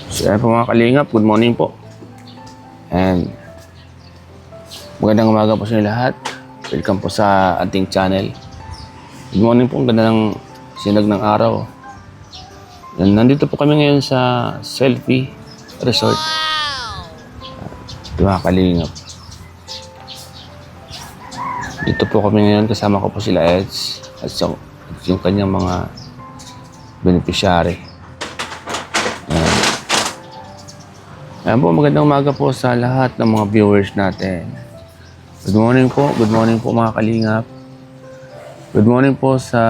So ayan po mga kalingap, good morning po. And magandang umaga po sa inyo lahat. Welcome po sa ating channel. Good morning po, ang ganda ng sinag ng araw. And nandito po kami ngayon sa Selfie Resort. Mga kalingap. Dito po kami ngayon, kasama ko po sila Eds at yung kanyang mga beneficiary. Ayan po, magandang umaga po sa lahat ng mga viewers natin. Good morning po mga kalingap. Good morning po sa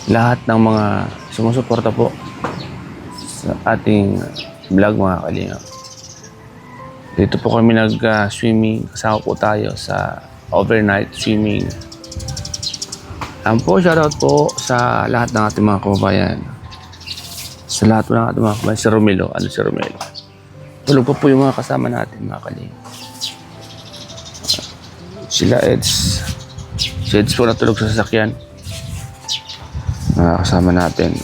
lahat ng mga sumusuporta po sa ating vlog mga kalingap. Dito po kami nag-swimming, kasama po tayo sa overnight swimming. Ayan po, shoutout po sa lahat ng ating mga kababayan. Sa lahat ng ating mga kababayan, si Romelo. Ano si Romelo? Tulog po yung mga kasama natin, mga kalingap. Sila Eds. Si Eds po natulog sa sasakyan. Mga kasama natin.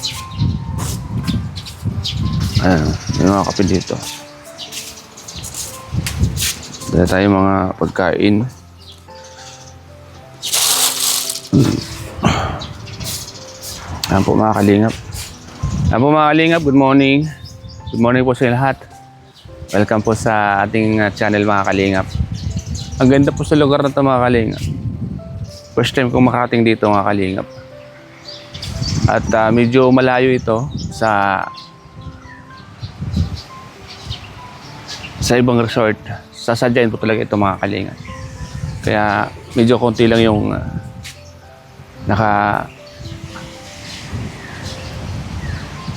Ayan, yung mga kape dito. Dala tayo mga pagkain. Ayan po mga kalingap. Ayan po mga kalingap, good morning. Good morning po sa lahat. Welcome po sa ating channel mga kalingap. Ang ganda po sa lugar na ito mga kalingap. First time kong makarating dito mga kalingap. At medyo malayo ito sa ibang resort. Sasadyain po talaga ito mga kalingap. Kaya medyo konti lang yung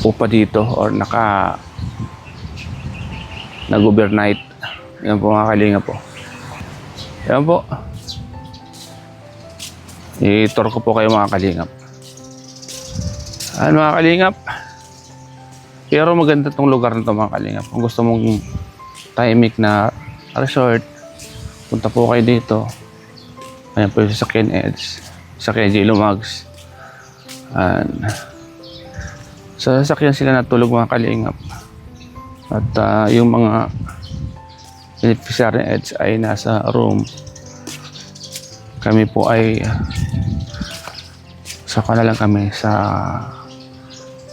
upa dito or nag-overnight. Yan po mga kalingap po. Yan po. I-tour ko po kayo mga kalingap. Ano mga kalingap? Pero maganda tong lugar na ito mga kalingap. Kung gusto mong tahimik na resort, punta po kayo dito. Ayan po yung sasakyan Eds. Sasakyan Jilo Mags. Sa sasakyan sila natulog mga kalingap. At yung mga beneficiary Eds ay nasa room. Kami po ay saka na lang kami sa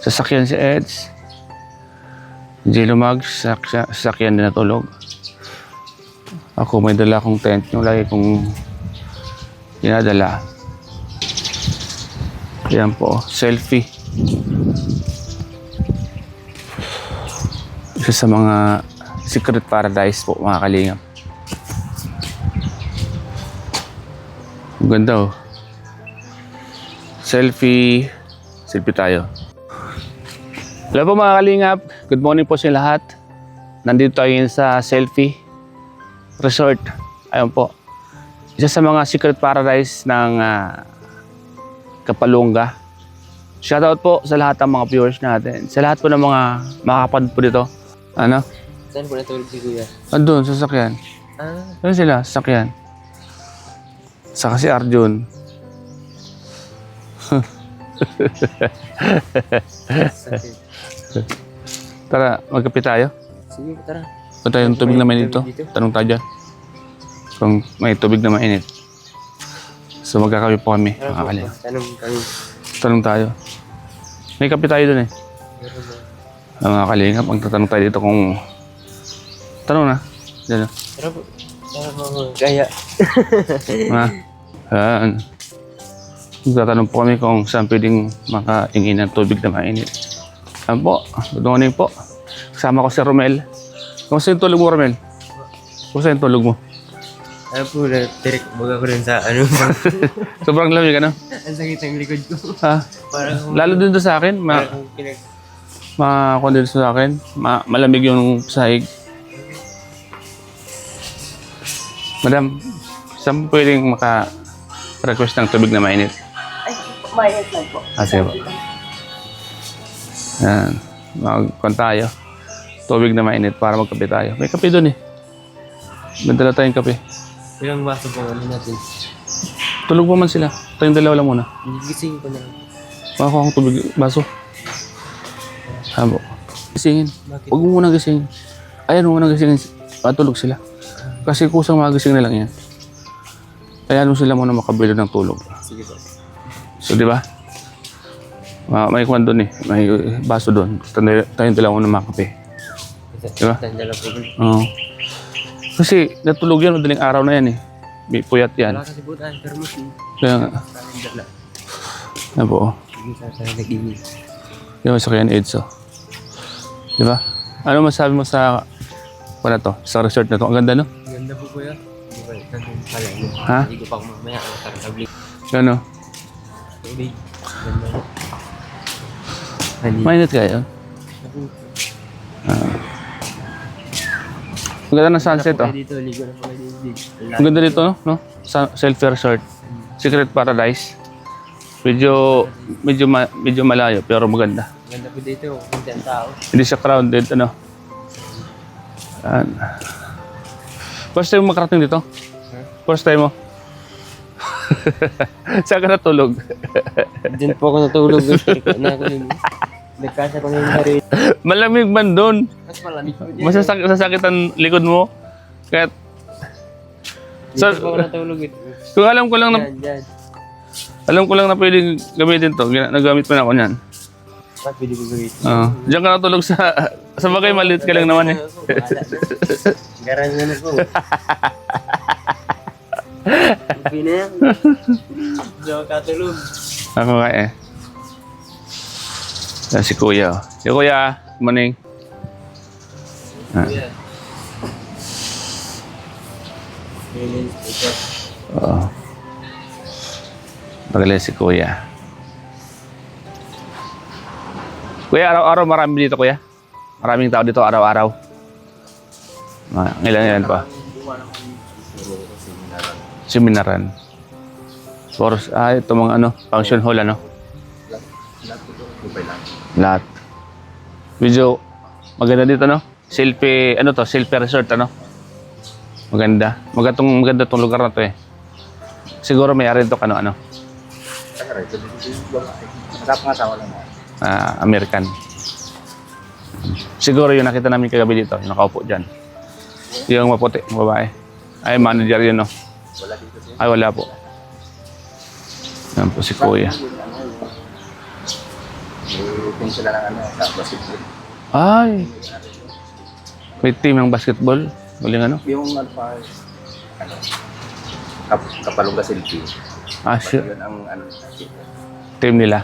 sasakyan si Eds. Jilo Mags, sasakyan din natulog. Ako may dala akong tent, yung lagi kong dinadala. Yan po, selfie. Isa sa mga secret paradise po mga kalingap. Ang ganda oh. Selfie tayo. Hello po mga kalingap. Good morning po sa lahat. Nandito tayo ngayon sa Selfie Resort. Ayun po. Isa sa mga secret paradise ng Kapalunga. Shoutout po sa lahat ng mga viewers natin. Sa lahat po ng mga makakapanood po dito. Ano? Saan po natulog si Kuya? Andun, sa sasakyan. Ano sila? Sasakyan. Saka si Arjun. Tara, magkape tayo. Sige, tara. Punta yung tubig na mainit dito. Tanong tayo dyan. Kung may tubig na mainit. So magkakape po kami. Tanong tayo. May kape tayo dun eh. Mga kalingap, magtatanong tayo dito kung... Tanong na. Diyan na. Tara po. Tara po. Kaya. Magtatanong po kami kung saan pwedeng makaingin ng tubig na mainit. Ayan po. Good morning po. Kasama ko si Romel. Kumusta yung tulog mo, Romel? Kumusta yung tulog mo? Ano po, direct baga ko rin sa ano. Sobrang lamig, ano? Ang sakit ng likod ko. Ha? Parang... Lalo din to sa akin. Makakondens sa akin. Malamig yung sahig. Madam, saan pwedeng maka-request ng tubig na mainit? Ay, mainit lang po. Sige po. Yan. Mag-con tayo. Tubig na mainit para magkape tayo. May kape doon eh. May dala tayong kape. Ilang baso po ano natin? Tulog pa man sila. Tayong dalawa lang muna. Gising ko na lang. Makakuha akong tubig. Baso. Habo. Gisingin. Bakit? Huwag mo munang gisingin. Ayan mo munang gisingin. Matulog sila. Kasi kusang magising na lang yan. Ayan mo sila muna makabilo ng tulog. Sige po. So, di ba? May kwan doon eh. May baso doon. Tayong dalawa muna makape. Diba? Tanda lang po. Oo. Kasi natulog yan, madaling araw na yan eh. May puyat yan. Wala kasi po tayo thermos eh. Kaya nga. Parang dala. Ano po? Hindi sa nag-inis. Di ba sa kaya ni Edso? Di ba? Ano masabi mo sa wala to? Sa resort na to? Ang ganda no? Ganda po kuya. Hindi ba? Nandun pala yun. Ha? Hindi ko pa ako mamaya. Kartablik. Ano? Tubig. Ganda. Hindi. Mainit kayo? Ang ganda ng sunset oh. Dito, ligo na po kayo dito. Ang ganda dito no? Selfie resort. Secret Paradise. Medyo malayo pero maganda. Ganda po dito. Hindi ang tao. Hindi siya crowded ano. Yan. First time mo makarating dito? First time mo? Saan ka natulog? Diyan po ako natulog. Na ako yun. Nagkasya ko ngayon na rin. Malamig man doon. Mas malamig po dyan. Masasakit ang likod mo. Kaya Dito po ako natulog ito. kung alam ko lang na Dyan. alam ko lang na pwedeng gamitin to. Nagamit pa na ako niyan. Bakit pwede ko gawin? Diyan ka natulog sa bagay maliit ka lang naman eh. Garan nga na po. Upi na yan. Diyan ako katulog. Ako nga eh. Yan si Kuya. Oh. Si Kuya, maning. Kuya. Oo. Magaling si Kuya. Kuya, araw-araw marami dito, Kuya. Maraming tao dito araw-araw. Ilan pa? Seminaran. Ito mga ano, function hall ano? Lahat. Medyo maganda dito no? Selfie, ano to? Selfie resort ano? Maganda. Maganda tong lugar na to eh. Siguro may-ari to ano? American. Siguro yung nakita namin kagabi dito, yung nakaupo dyan. Yung maputi, babae. Ay, manager yun, no? Wala dito siya. Ay, wala po. Yan po si Kuya. May sila ng ano, sa basketball. Ay! May team ng basketball. Galing ano? Yung ano pa, ano, Kapalungga Selfie. Ah, siya. Yun ang ano, Team nila.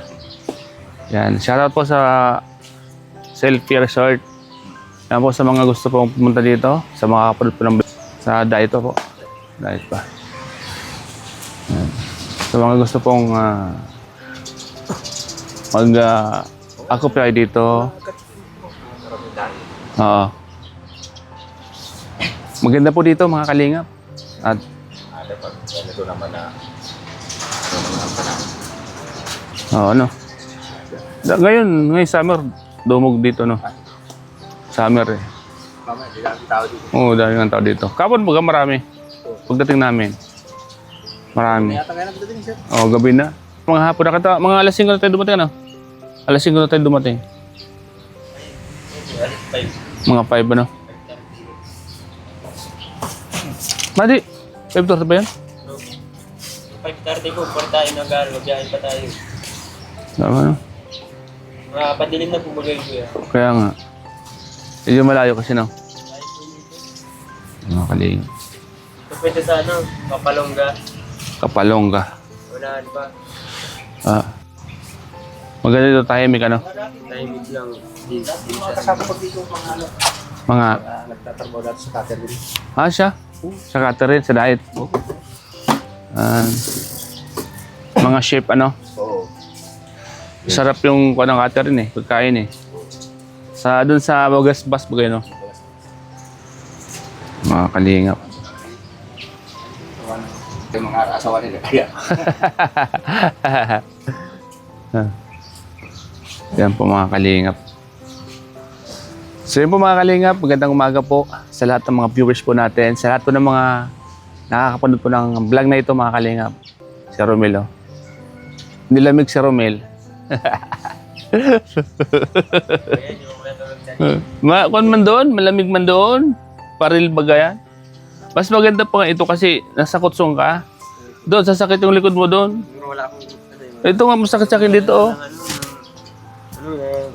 Yan. Shoutout po sa Selfie Resort. Yan po sa mga gusto pong pumunta dito. Sa mga kapatid po ng sa Daito po. Daito pa. Yan. Sa mga gusto pong mag-occupy dito. Oo. Maganda po dito mga kalingap. At ito naman na ano. Ngayon summer, dumog dito no. Summer eh. mama, hindi lang tao dito. Oo, dami ng tao dito. Kapon baga marami. Pagdating namin. Marami. Yata kaya nagdating sir. Oo, gabi na. Mga hapon na kita, mga alas 5 na tayo dumating ano? Alas 5 na tayo dumating. Mga 5 ano? Madi, 5:30 ba yan? 5:30 po, para tayo mag-biyahe pa tayo. Tama ano? Padilim na po bagay ko yan. Kaya nga. Medyo malayo kasi no? Mga kaling. So, pwede sa ano, Kapalungga. Kapalongga. Unahan pa. Maganda dito tayo, ano? Timing lang. Dito siya. Kasama ko dito mga ano. Mga, Nagtatrabaho dati sa catering. siya? Sa Catherine, sa diet. Mga chef, ano? Oo. Sarap yung kuha ng Catherine eh, pagkain eh. Doon sa Bogas Bus, bagay no? Mga kalingap. Yung mga asawa nila. Kaya. Yan po mga kalingap. So yun po mga kalingap, magandang umaga po sa lahat ng mga viewers po natin, sa lahat po ng mga nakakapanood po ng vlog na ito mga kalingap. Si Romel, oh. Nilamig si Romel. Ayan yung Kung man doon, malamig man doon. Paril baga yan. Mas maganda pa nga ito kasi nasa kutsong ka. Doon, sasakit yung likod mo doon. Siguro wala akong Ito nga, masakit sa akin dito, oh.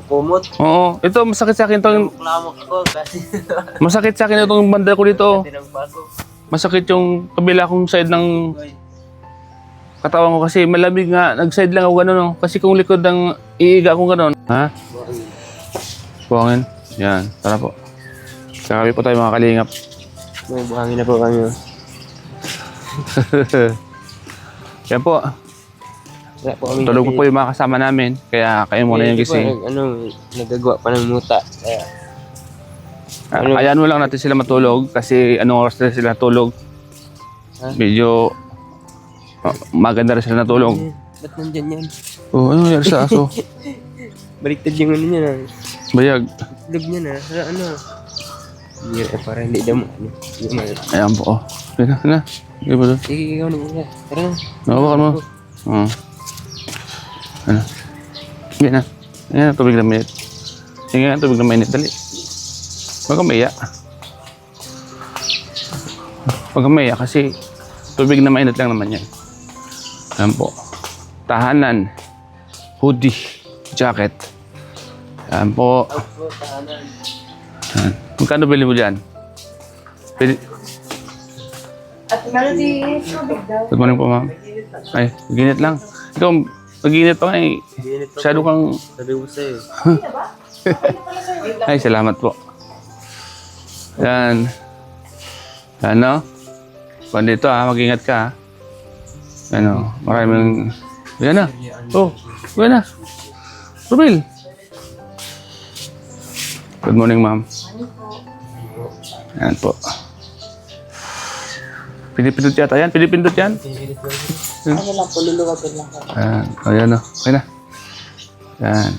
kumot. Oo, ito, masakit sa akin itong... Lamok ako kasi Masakit sa akin itong banda ko dito, oh. tinagbago. Masakit yung kabila kong side ng katawan ko kasi malamig nga. Nag-side lang ako gano'n, oh. Kasi kung likod ng iiga akong gano'n. Ha? Buhangin. Yan, tara po. Kakabi po tayo mga kalingap. May buhangin na po kami. Yan po. Wala po kami. Tulog po yung mga kasama namin. Kaya kayo muna yung gising. Nagagawa pa ng muta. Kaya, Ayan mo lang natin sila matulog kasi anong oras na sila tulog. Medyo maganda rin sila natulog. ba't nandyan yan? Oh, ano nangyari sa aso? Baliktad yung ano niya na. Bayag. Itlog niya na. Sa ano? Para hindi damo. Ayan po. Oh. Pina, na. Sige ba doon? Sige, ikaw na muna. Tara na. Nawakan mo. Oo. Ano? Sige na. Ayan, tubig na mainit. Sige nga, tubig na mainit. Dali. Huwag kang maiyak. Huwag kang maiyak kasi tubig na mainit lang naman yan. Ayan po. Tahanan. Hoodie. Jacket. Ayan po. Ayan. Magkano bili mo dyan? Pili. At meron din tubig daw. Good morning po, ma'am. Ay, ginit lang. Ikaw, naginit pa nga eh. Masyado kang... Sabi ko sa'yo. Ay, salamat po. Yan. Ano? Kung dito mag-ingat ka Ano, maraming... Yan na. Oh, yan na. Rubil. Good morning, ma'am. Yan po. Pinipindot yata yan? Pinipindot yan? Ano lang po, luluwagin lang po. Ayan. O, yan o. Okay na. Yan.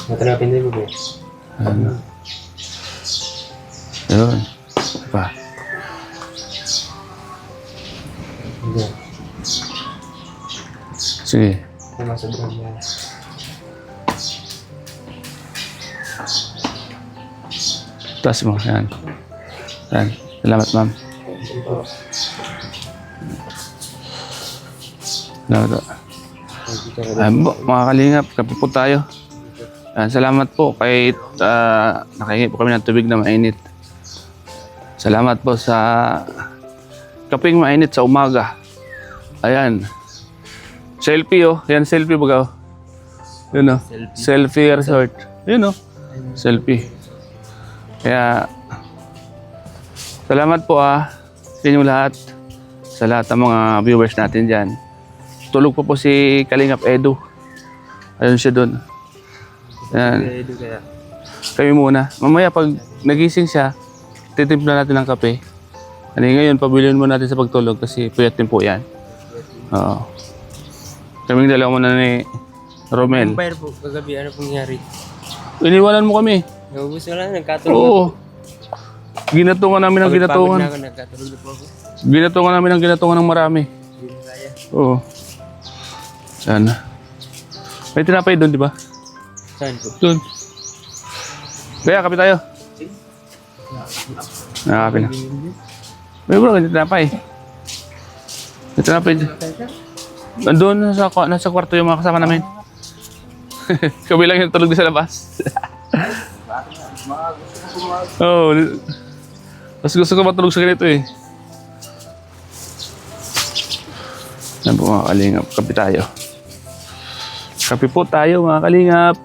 Natanapin din mo ba? Ano. Yun. Isa pa. Sige. Masobrang yan. Taas mo. Yan. Yan. Salamat, ma'am. Salamat po. Mga kalingap, kape po tayo. Salamat po kay nakahingi po kami ng tubig na mainit. Salamat po sa kapeng mainit sa umaga. Ayan. Selfie oh. Yan selfie baga. Yun oh. Selfie resort. Yun oh. Selfie. Kaya salamat po sa inyong lahat. Sa lahat ng mga viewers natin dyan. Tulog po si Kalingap Edu. Ayun siya doon. Ayan. Kami muna. Mamaya pag nagising siya, titimpla natin ng kape. Ngayon, pabilin mo natin sa pagtulog kasi puyat din po yan. Oo. Kaming dalawa muna ni Romel. Umpire po, kagabi, ano pong nangyari? Iniwanan mo kami. Naubos ko lang, nagkatulog Oo. Ginatungan namin ng ginatungan. na ako, nagkatulog na po ako. Ginatungan namin ng ginatungan ng marami. Hindi na kaya. Oo. Sana. May tinapay doon, di ba? Saan po? Doon. Kaya, kape tayo. Nakakape na. May bro, ganito tinapay. May tinapay. Doon, nasa kwarto yung mga kasama namin. Kami lang yung tulog din sa labas. Oo. Mas gusto ko matulog sa ganito eh. Yan po mga kalingap. Kape tayo. Kape po tayo mga kalingap.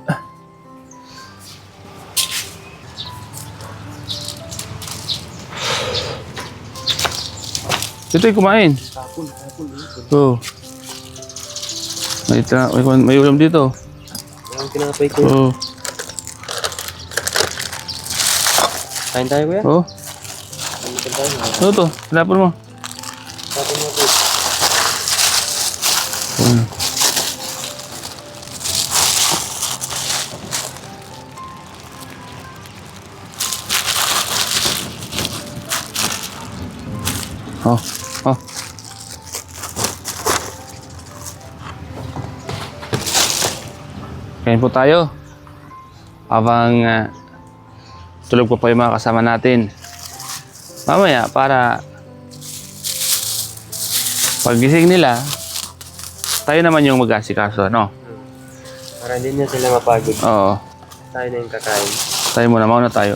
Ito'y kumain. Oo. May ulam dito. Ang kinakapay ko. Oo. Kain tayo kuya? Oo. Kain tayo. Ano to? Tinapon mo. Kain mo po. Oh. Oh. Kain po tayo. Habang tulog po yung mga kasama natin. Mamaya, para pagising nila, tayo naman yung mag-asikaso, no? Para hindi na sila mapagod. Oo. Tayo na yung kakain. Tayo muna, mauna tayo.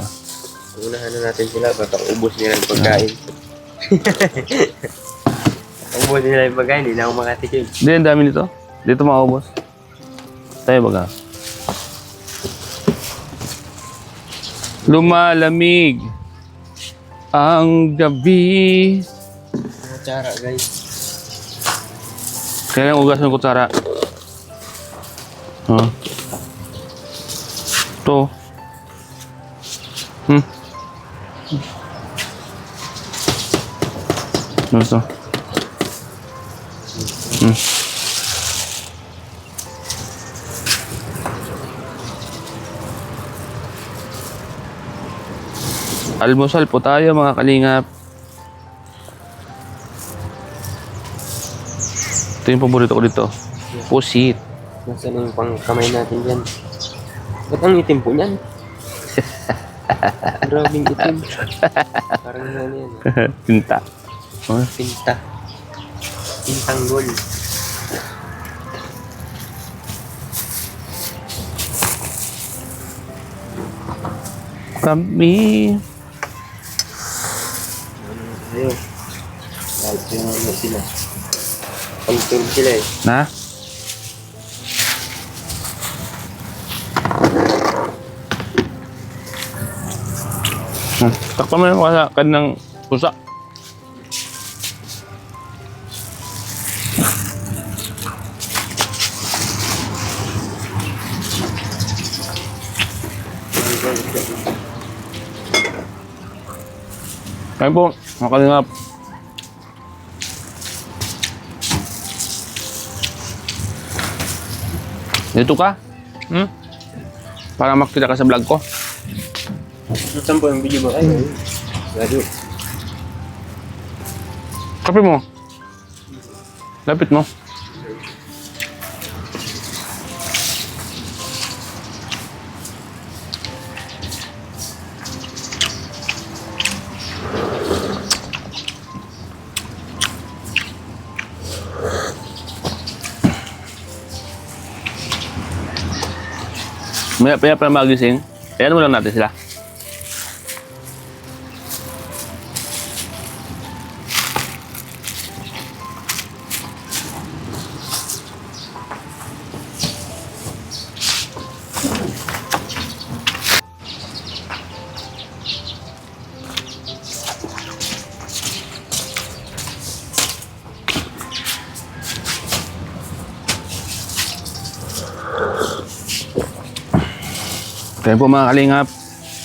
Unahan na natin sila, baka ubos nila yung pagkain. Ubos nila yung pagkain, hindi na ako makatikim. Hindi, ang dami nito. Dito maubos. Tayo baga. Lumalamig ang gabi. Kutsara, guys. Kailangan ugas ng kutsara. Oh. To. Ano to? Almusal po tayo mga kalingap. Ito yung paborito ko dito. Pusit. Nasaan yung pang kamay natin dyan? Ba't ang itim po niyan? Grabing itim. Parang ano yan. Tinta. Oh. Pinta. Pintang gold. Kami. Ayun. Kahit yung ano sila. Pagtulog sila eh. Na? Takpan mo yung kanang pusa. Kain po, mga kalingap. Dito ka? Para makita ka sa vlog ko. Saan po yung video mo? Ay, radio. Kape mo. Lapit mo. Maya pa magising. Ayan mo lang natin sila. Kaya po mga kalingap,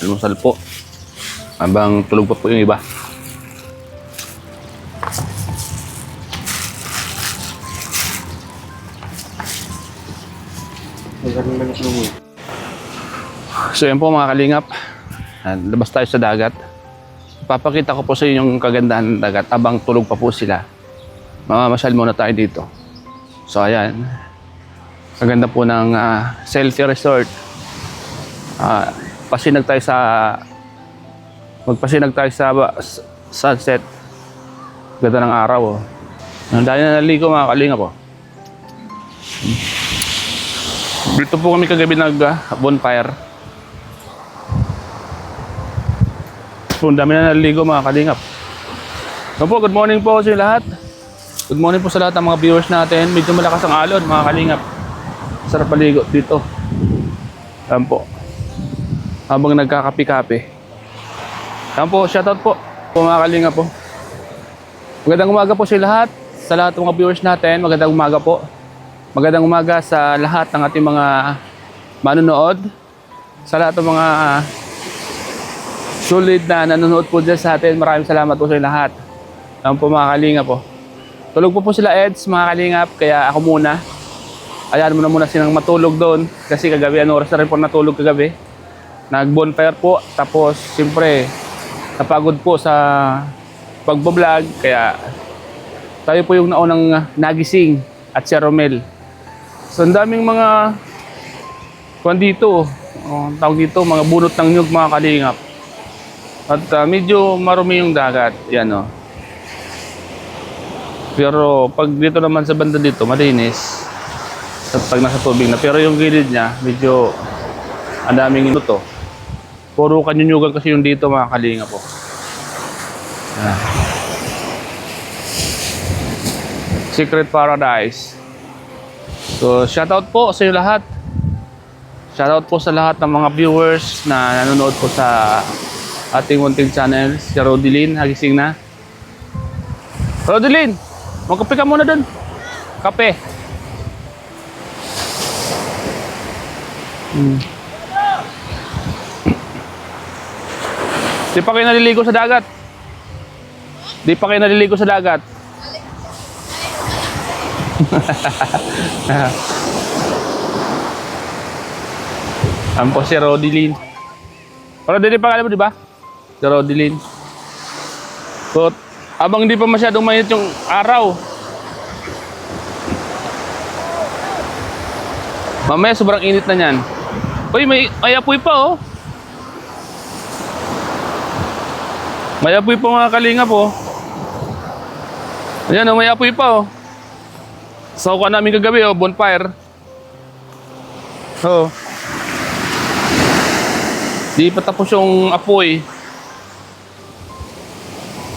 almusal po. Habang tulog pa po yung iba. So yan po mga kalingap, labas tayo sa dagat. Papakita ko po sa inyo yung kagandahan ng dagat habang tulog pa po sila. Mamamasyal muna tayo dito. So ayan, kaganda po ng selfie resort. Pasinag tayo sa magpasinag tayo sa sunset. Ganda ng araw oh. Dahil na naligo mga kalingap po. Dito po kami kagabi nag bonfire. So, dami na naligo mga kalingap. So po, good morning po sa inyo lahat. Good morning po sa lahat ng mga viewers natin. Medyo malakas ang alon mga kalingap. Sarap paligo dito. Ayan po. Habang nagkakapi-kapi. Ayan po, shoutout po mga kalingap po. Magandang umaga po sa lahat. Sa lahat ng mga viewers natin, magandang umaga po. Magandang umaga sa lahat ng ating mga manonood. Sa lahat ng mga sulit na nanonood po dyan sa atin. Maraming salamat po sa lahat. Ayan po mga kalingap po. Tulog po sila Eds, mga kalingap. Kaya ako muna. Ayan muna silang matulog doon. Kasi kagabi, oras na rin po natulog kagabi. Nag-bonfire po. Tapos, siyempre, napagod po sa pagbablog. Kaya, tayo po yung naunang nagising at si Romel. So, ang daming mga kuwan dito. Tawag dito, mga bunot ng nyug mga kalingap. At medyo marumi yung dagat. Yan o. Pero pag dito naman sa banda dito, malinis. At pag nasa tubig na. Pero yung gilid niya, medyo ang daming ito. Puro kanyunyugan kasi yung dito mga kalingap po. Yan. Secret Paradise. So, shoutout po sa inyo lahat. Shoutout po sa lahat ng mga viewers na nanonood po sa ating munting channel. Si Rodelyn, hagising na. Rodelyn, magkape ka muna dun. Kape. Di pa kayo naliligo sa dagat? Di pa kayo naliligo sa dagat? Ang po si Rodelyn. Rodelyn pangalan mo, di ba? Si Rodelyn. So, abang hindi pa masyadong mainit yung araw. Mamaya sobrang init na niyan. Uy, may apoy pa oh. May apoy pa mga kalingap oh. Ayan oh, may apoy pa oh. So, kuha namin kagabi oh, bonfire. Oh. Di pa tapos yung apoy.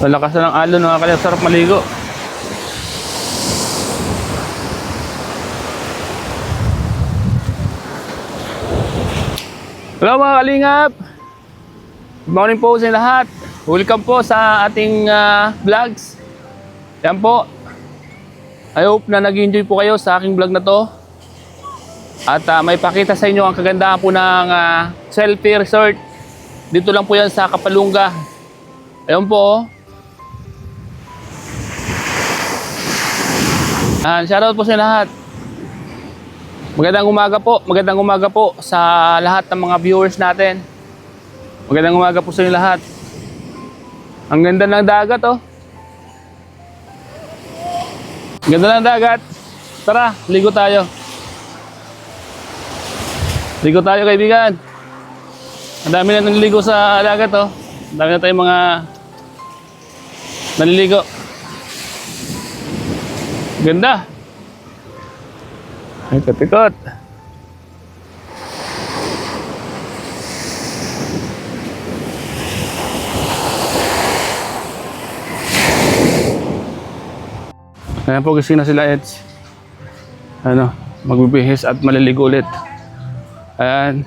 Malakas na ng alon mga kalingap. Sarap maligo. Hello mga kalingap. Good morning po sa lahat. Welcome po sa ating vlogs. Yan po. I hope na nag-enjoy po kayo sa aking vlog na to. At may pakita sa inyo ang kagandahan po ng selfie resort. Dito lang po yan sa Kapalunga. Ayun po. Shoutout po sa lahat. Magandang umaga po sa lahat ng mga viewers natin. Magandang umaga po sa inyo lahat. Ang ganda ng dagat oh. Ganda ng dagat. Tara, ligo tayo. Ligo tayo kaibigan. Ang dami na naliligo sa dagat oh. Ang dami na tayong mga naliligo. Ganda. Ikot-ikot. Ayan po, gising na sila Eds. Ano, magbibihis at maliligo ulit. Ayan.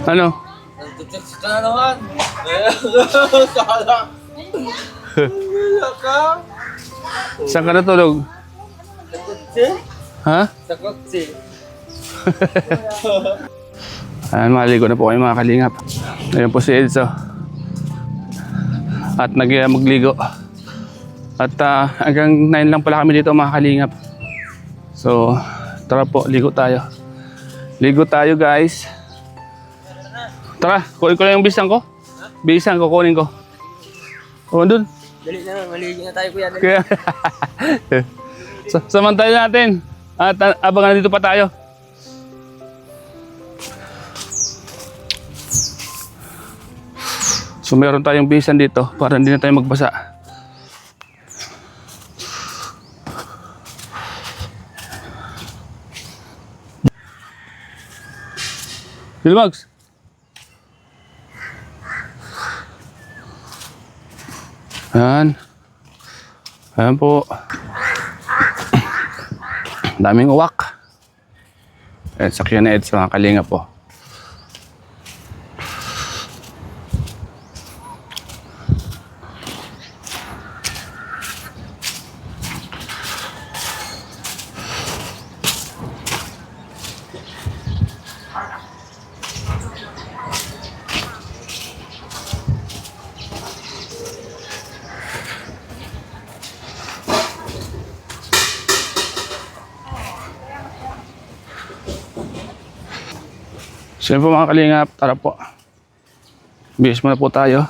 Ano? Nagtitext ka na naman. Sala. Wala ka. Saan ka natulog? Sa kotse? Ha? Sa kotse. Ayan, maligo na po kayo mga kalingap. Ayan po si Edso. At magligo. At hanggang 9 lang pala kami dito mga kalingap. So, tara po, ligo tayo. Ligo tayo guys. Tara, kunin ko lang yung bisang ko. Bisang ko, kunin ko. O, andun. Dali na, maligo na tayo kuya. Kaya, samantayin natin. At abangan dito pa tayo. So meron tayong bisan dito para hindi na tayo magbasa. Dilmags. Ayan. Ayan po. Daming uwak. Ayan, sakyan na Ed sa mga kalinga po. So yun po mga kalingap, tara po. Bihis muna po tayo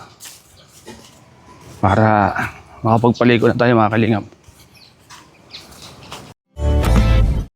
para makapagpaligo na tayo mga kalingap.